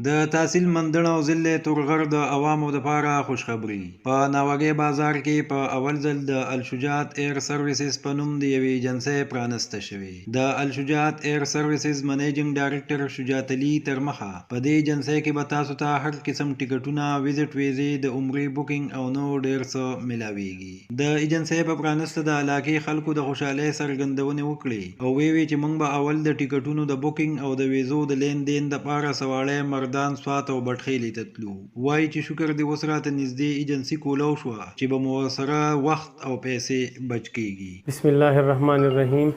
د تحصیل مندړ او ضلع تورغر د عوامو دپاره خوشخبري په ناوګي بازار کې په اول ځل د الشجاعت ایر سروسز په نوم د یوې ایجنسۍ پرانسته شوې. د الشجاعت ایر سروسز منیجنګ ډایرکټر شجاعت علي تر مخه په دې ایجنسۍ کې به تاسو ته هر قسم ټیکټونه، ویزټ ویزې، د عمرې بوکینګ او نور ډیر څه ملاویږي. د ایجنسۍ په پرانسته د علاقې خلکو د خوشحالۍ څرګندونې وکړې او ویې چې موږ به اول د ټیکټونو د بوکینګ او د ویزو د لین دین دپاره سواړی مردان، سوات او بټخیلې ته تلو. وایي چې شکر دې اوس راته نږدې ایجنسي کولاو شوه چې به مو ورسره وخت او پیسې بچ کیږي. بسم الله الرحمن الرحیم.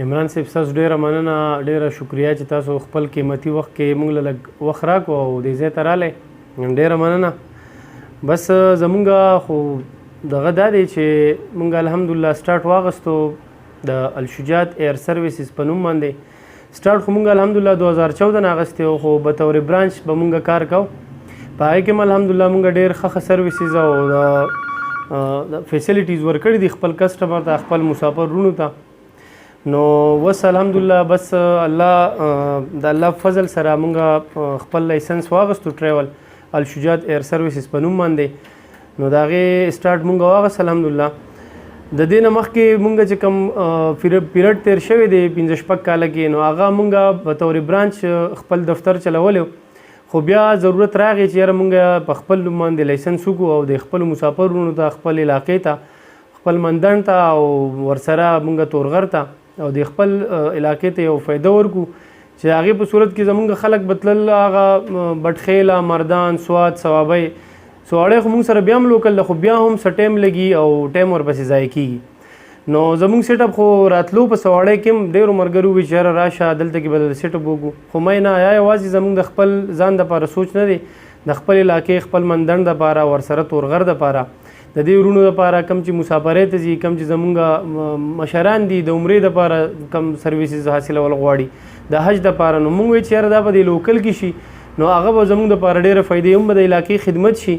عمران صاحب ستاسو ډیره مننه، ډیره شکریا چې تاسو خپل قیمتي وخت کې موږ له لږ وخت راکړو او دې ځای ته رالی. ډیره مننه. بس زمونږ خو دغه دا دی چې موږ الحمدلله سټارټ واغستو د الشجاعت ایر سروسز په نوم باندې. سټارټ خو موږ الحمدلله 2014 نه اغستی خو به طور برانچ به موږ کار کوو. په هغې کې هم الحمدلله موږ ډېر ښه سروسز او د فیسیلیټیز ورکړي دي خپل کسټمر ته، خپل مسافر رونو ته. نو وس الحمدلله بس الله د الله فضل سره موږ خپل لایسنس واغستو ټریول الشجاعت ایر سروسز په نوم باندې. نو د هغې سټارټ موږ واغست الحمدلله. د دې نه مخکې مونږ چې کوم پیریډ تیر شوی دی 15-16 کاله کې، نو هغه مونږ په طور برانچ خپل دفتر چلولی، خو بیا ضرورت راغی چې یاره مونږ په خپل نوم باندې لایسنس وکړو او د خپلو مسافرونو ته، خپل علاقې ته، خپل مندڼ ته او ورسره مونږ تورغر ته او د خپل علاقې ته یو فایده ورکړو چې هغې په صورت کې زمونږ خلک به تلل هغه بټخیله، مردان، سوات، صوابۍ سواړی خو موږ سره بیا هم لوکل ده، خو بیا هم څه ټایم لګي او ټایم ورپسې ضایع کېږي. نو زموږ سیټ اپ خو راتلو په سواړی کې هم ډېرو ملګرو وویل چې یاره راشه دلته کې به د سیټ اپ وکړو، خو مې نه یا یوازې زموږ د خپل ځان دپاره سوچ نه دی، د خپل علاقې خپل مندڼ دپاره ورسره تورغر دپاره د دې ورونو دپاره کم چې مسافرۍ ته ځي، کم چې زموږ مشران دي د عمرې دپاره کم سروسز حاصلول غواړي، د حج دپاره. نو موږ وایو چې یاره دا به د لوکل کې شي، نو هغه به زموږ دپاره ډېره فایدې هم به د علاقې خدمت شي.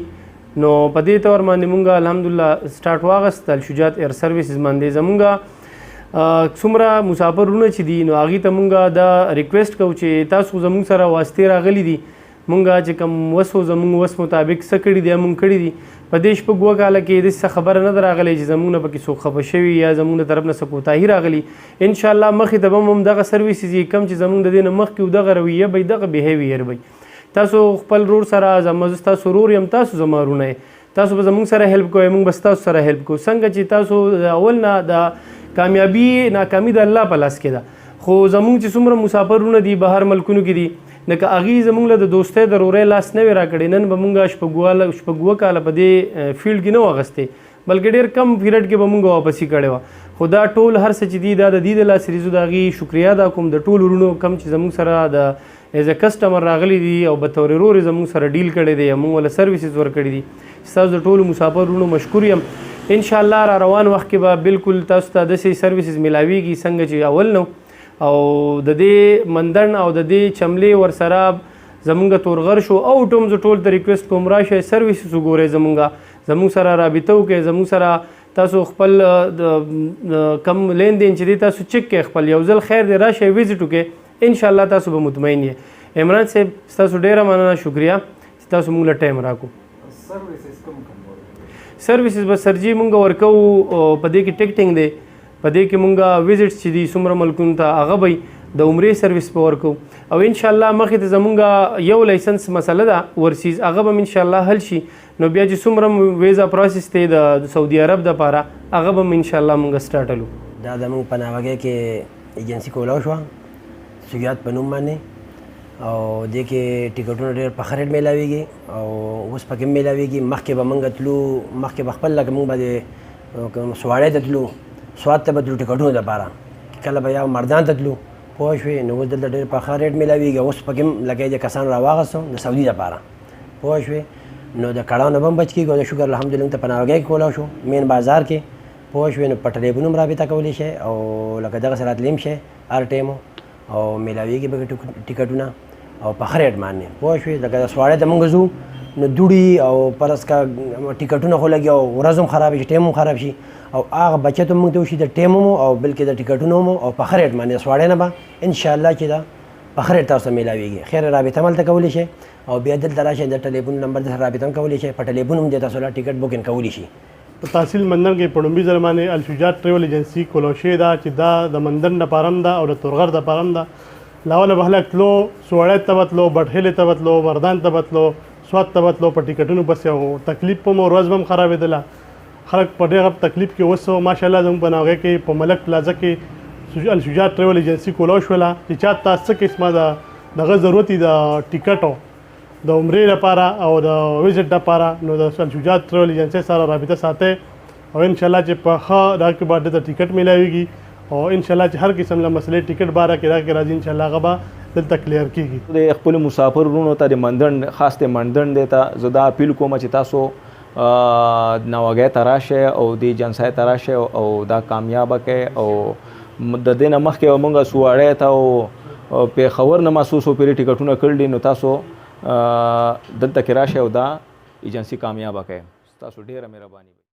نو په دې طور باندې مونږ الحمدلله سټارټ واغست الشجاعت ایر سروسز باندې. زمونږ څومره مسافرونه چې دي نو هغې ته مونږ دا ریکویسټ کوو چې تاسو زمونږ سره واسطې راغلي دي، مونږ چې کوم وسو زمونږ وس مطابق څه کړي دي مونږ کړي دي. په دې شپږ 2 کاله کې داسې خبره نه ده راغلی چې زمونږ نه پکې څوک خفه شوي یا زمونږ د طرف نه څه کوتاهي راغلي. انشاءالله مخې ته به هم دغه سروسز یي کم چې زمونږ د دې نه مخکې دغه رویه به دغه بیهیویر به تاسو خپل رور سره زموږ تاسو رور یم، تاسو زما رونه تاسو به زموږ سره هیلپ کوئ، موږ به تاسو سره هیلپ کوو. څنګه چې تاسو اول نه د کامیابي ناکامي د الله په لاس کې ده، خو زموږ چې څومره مسافرونه دي بهر ملکونو کې دي، لکه هغې زموږ له د دوستۍ د رورۍ لاس نه وي راکړی، نن به موږ شپږ کاله په دې فیلډ کې نه و اغستی، بلکې ډېر کم پیریډ کې به موږ واپسي کړې وه. خو دا ټول هر څه چې دي دا د دې د لاسې ریزو د هغې شکریا ادا کوم د ټولو ورونو کم چې زموږ سره د ایز ا کسټمر راغلی دي او به طور رور زموږ سره ډیل کړی دی، موږ وله سروسز ورکړي دي. ستاسو د ټولو مسافرونو مشکور یم. انشاءالله را روان وخت کې به بالکل تاسو ته داسې سروسز ملاویږي څنګه چې اول نو، او د دې مندڼ او د دې چملې ورسره زمونږ تورغر شو او ټوم زه ټول ته ریکویسټ کوم راشئ سروسز وګورئ، زمونږ سره رابطه وکړئ، زمونږ سره تاسو خپل کم لین دین چې دی تاسو چک کړئ، خپل یو ځل خیر دی راشئ ویزټ وکړئ، انشاءالله تاسو به مطمئن یې. عمران صاحب ستاسو ډیره مننه، شکریا چې تاسو موږ له ټایم راکړو. سروسز به سرجي موږ ورکوو، په دې کې ټکټینګ دی، په دې کې موږ ویزټس چې دي څومره ملکونو ته هغه به د عمرې سروس به ورکوو، او انشاءالله مخې ته زمونږ یو لایسنس مسله ده ورسیز هغه به انشاءالله حل شي. نو بیا چې څومره ویزا پروسس دی د سعودي عرب دپاره هغه به انشاءالله موږ سټارټلو. دا زموږ په ناوګۍ کې ایجنسي کولاو شوه سجاعت په نوم باندې، او دې کې ټیکټونه ډېر په ښه ریټ میلاویږي او اوس پکې هم میلاویږي. مخکې به موږ تلو، مخکې به خپل لکه موږ به د سواړۍ ته تلو، سوات ته به تلو ټیکټونو دپاره، کله به یا مردان ته تلو، پوه شوې. نو اوس دلته ډېر په ښه ریټ میلاویږي، اوس پکې هم لکه د کسان راواغستو د سعودي دپاره، پوه شوې. نو د کړاو نه به هم بچ کېږي، او د شکر الحمدلله ته په ناوګۍ کې کولاو شو مین بازار کې، پوه شوې. نو په ټلیفون هم رابطه کولی شئ او لکه دغسې راتلی هم شئ هر ټایم او میلاویږي به ټیکټونه او په ښه ریټ باندې، پوه شوې. لکه د سواړۍ ته موږ ځو نو دوړي او پرس کا ټیکټونه خو لګي او ورځ هم خراب شي، ټایم هم خراب شي، او هغه بچت هم موږ ته وشي د ټایم هم او بلکې د ټیکټونو هم او په ښه ریټ باندې سواړۍ نه به انشاءالله چې دا په ښه ریټ تاسو ته میلاویږي. خیر رابطه هم هلته کولی شئ او بیا دلته راشئ د ټلیفون نمبر د سره رابطه هم کولی شئ. په ټلیفون هم دې تاسو لا ټیکټ بوکینګ کولی شي. په تحصیل مندن کې په لومړي ځل باندې الشجاعت ټریول ایجنسي کولو شوې ده چې دا د مندن دپاره هم ده او د تورغر دپاره هم ده. له اوله به خلک تلو، سوړی ته به تلو، بټهیلې ته به تلو، مردان ته به تلو، سوات ته به تلو، په ټیکټونو پسې او تکلیف به مو ورځ به هم خرابېدله. خلک په ډېر تکلیف کې اوس ماشاءالله زموږ په ناوګۍ کې په ملک پلازه کې الشجاعت ټریول ایجنسي کولو شوله چې چا ته څه قسمه دغه ضرورت د ټیکټو د عمرې لپاره او د ویزټ لپاره نو د الشجاعت ټریول ایجنسي سره رابطه ساتئ او انشاءالله چې په ښه دا کې به دته ټیکټ میلاویږي او انشاءالله چې هر قسم له مسلې ټیکټ باره کې دا کې راځي انشاءالله هغه به دلته کلیر کېږي. د خپل مسافر ورونو ته د مندن خاص د مندن دی ته زه دا اپیل کوم چې تاسو ناوګۍ ته راشئ او د ایجنسۍ ته راشئ او دا کامیابه کړئ او د دې نه مخکې موږ سوړی ته او پېښور نه ما څو پېرې ټیکټونه کړي نو تاسو دلته کې راشئ او دا ایجنسي کامیابه کړئ. تاسو ډېره مهرباني.